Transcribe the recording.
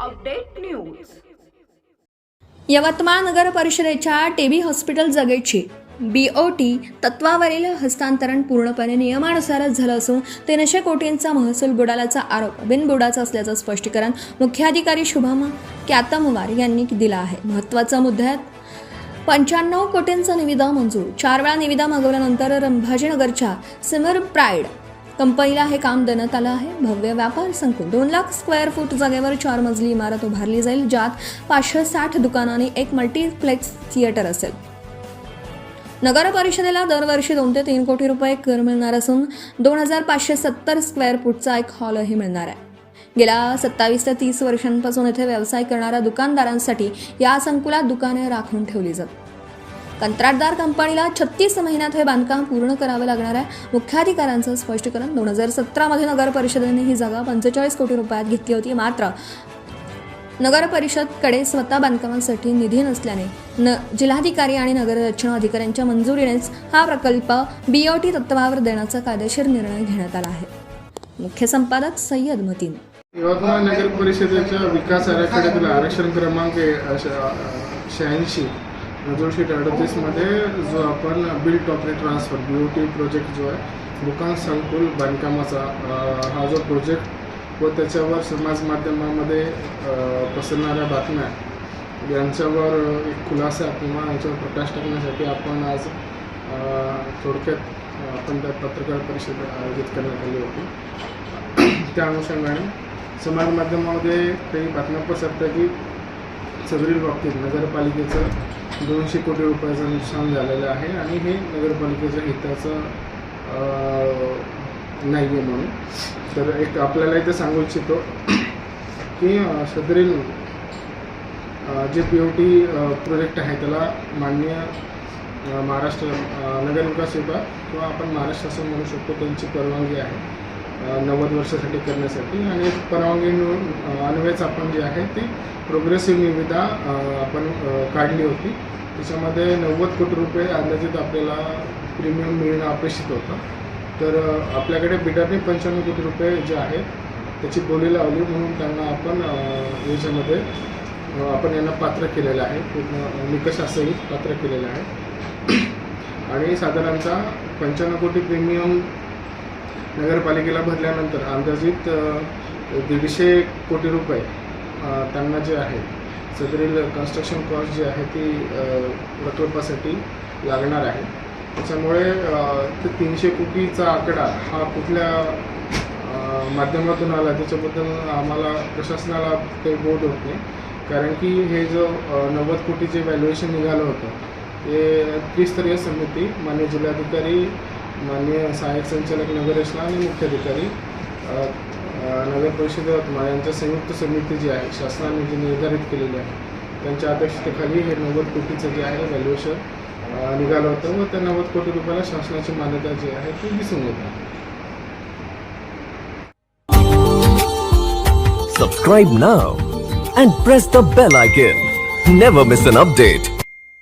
Update news. Yavatmal नगर परिषदेच्या TB hospital जागेची BOT तत्वावरील हस्तांतरण पूर्णपणे नियमानुसारच झालं असून 300 कोटींचा महसूल बुडाल्याचा आरोप बिनबुडाचा असल्याचं स्पष्टीकरण मुख्याधिकारी शुभम क्यातमवार यांनी दिला आहे। महत्त्वाचा मुद्दा 95 कोटींचा निविदा मंजूर। 4 वेळा निविदा मागवल्यानंतर संभाजीनगरच्या सिमर प्राइड कंपनीला हे काम देण्यात आलं आहे। भव्य व्यापार संकुल 2 लाख स्क्वेअर फूट जागेवर 4 मजली इमारत उभारली जाईल, ज्यात 560 दुकानांनी एक मल्टीप्लेक्स थिएटर असेल। नगर परिषदेला दरवर्षी 2 ते 3 कोटी रुपये कर मिळणार असून 2570 स्क्वेअर फूटचा एक हॉलही मिळणार आहे। गेल्या 27 ते 30 वर्षांपासून येथे व्यवसाय करणाऱ्या दुकानदारांसाठी या संकुलात दुकाने राखून ठेवली जातात। कंत्राटदार कंपनीला 36 महिन्यात हे बांधकाम पूर्ण करावे लागणार आहे। मुख्याधिकाऱ्यांचं स्पष्टीकरण 2017 मध्ये नगर परिषदेने ही जागा 45 कोटी रुपयात घेतली होती, मात्र नगर परिषदकडे स्वतः बांधकामासाठी निधी नसल्याने जिल्हाधिकारी आणि नगर रचना अधिकाऱ्यांच्या मंजुरीनेच हा प्रकल्प BOT तत्वावर देण्याचा कायदेशीर निर्णय घेण्यात आला आहे। मुख्य संपादक सय्यद मतीन। यवतमाळ नगर परिषदेच्या विकास आराखड्यातील आरक्षण क्रमांक 86 नजर शीट 38 मध्ये जो आपण built operate transfer BOT project जो आहे दुकान संकुल बांधकामाचा हा जो प्रोजेक्ट व त्याच्यावर समाज माध्यमामध्ये पसरणाऱ्या बातम्या यांच्यावर एक खुलासा किंवा याच्यावर प्रकाश टाकण्यासाठी आपण आज थोडक्यात आपण त्या पत्रकार परिषद आयोजित करण्यात आली होती। त्या अनुषंगाने समाज माध्यमामध्ये काही बातम्या पसरतात की सदरील बाबतीत नगरपालिकेचं 200 कोटी रुपयाचं नुकसान झालेलं आहे आणि हे नगरपालिकेच्या हिताचं नाही आहे म्हणून। तर एक आपल्याला इथे सांगू इच्छितो की सदरील जे BOT प्रोजेक्ट आहे त्याला माननीय महाराष्ट्र नगरविकास विभाग किंवा आपण महाराष्ट्र शासन म्हणू शकतो त्यांची परवानगी आहे 90 वर्षासाठी करण्यासाठी, आणि परवानगी अन्वयच आपण जे आहे ते प्रोग्रेसिव्ह निविदा आपण काढली होती। त्याच्यामध्ये 90 कोटी रुपये अंदाजित आपल्याला प्रीमियम मिळणं अपेक्षित होतं। तर आपल्याकडे बिडारने 95 कोटी रुपये जे आहेत त्याची बोली लावली, म्हणून त्यांना आपण याच्यामध्ये आपण यांना पात्र केलेलं आहे, पूर्ण निकषासहित पात्र केलेलं आहे। आणि साधारणतः 95 कोटी प्रीमियम नगरपालिकेला भरल्यानंतर अंदाजित 150 कोटी रुपये त्यांना जे आहे सदरील कन्स्ट्रक्शन कॉस्ट जी आहे ती प्रकल्पासाठी लागणार आहे। त्याच्यामुळे 300 कोटीचा आकडा हा कुठल्या माध्यमातून आला त्याच्याबद्दल आम्हाला प्रशासनाला काही बोध होत नाही, कारण की हे जो 90 कोटीचे व्हॅल्युएशन निघालं होतं ते त्रिस्तरीय समिती माननीय जिल्हाधिकारी, माननीय सहाय्यक संचालक नगर रचना आणि मुख्याधिकारी नगर परिषद यवतमाळ यांच्या संयुक्त समिती जी आहे शासनाने जी निर्धारित केलेली आहे त्यांच्या अध्यक्षतेखाली हे 90 कोटीचं जे आहे व्हॅल्युएशन निघालं होतं व त्या 90 कोटी रुपयाला शासनाची मान्यता जी आहे ती दिसून येते। Subscribe now and press the bell icon. Never miss an update.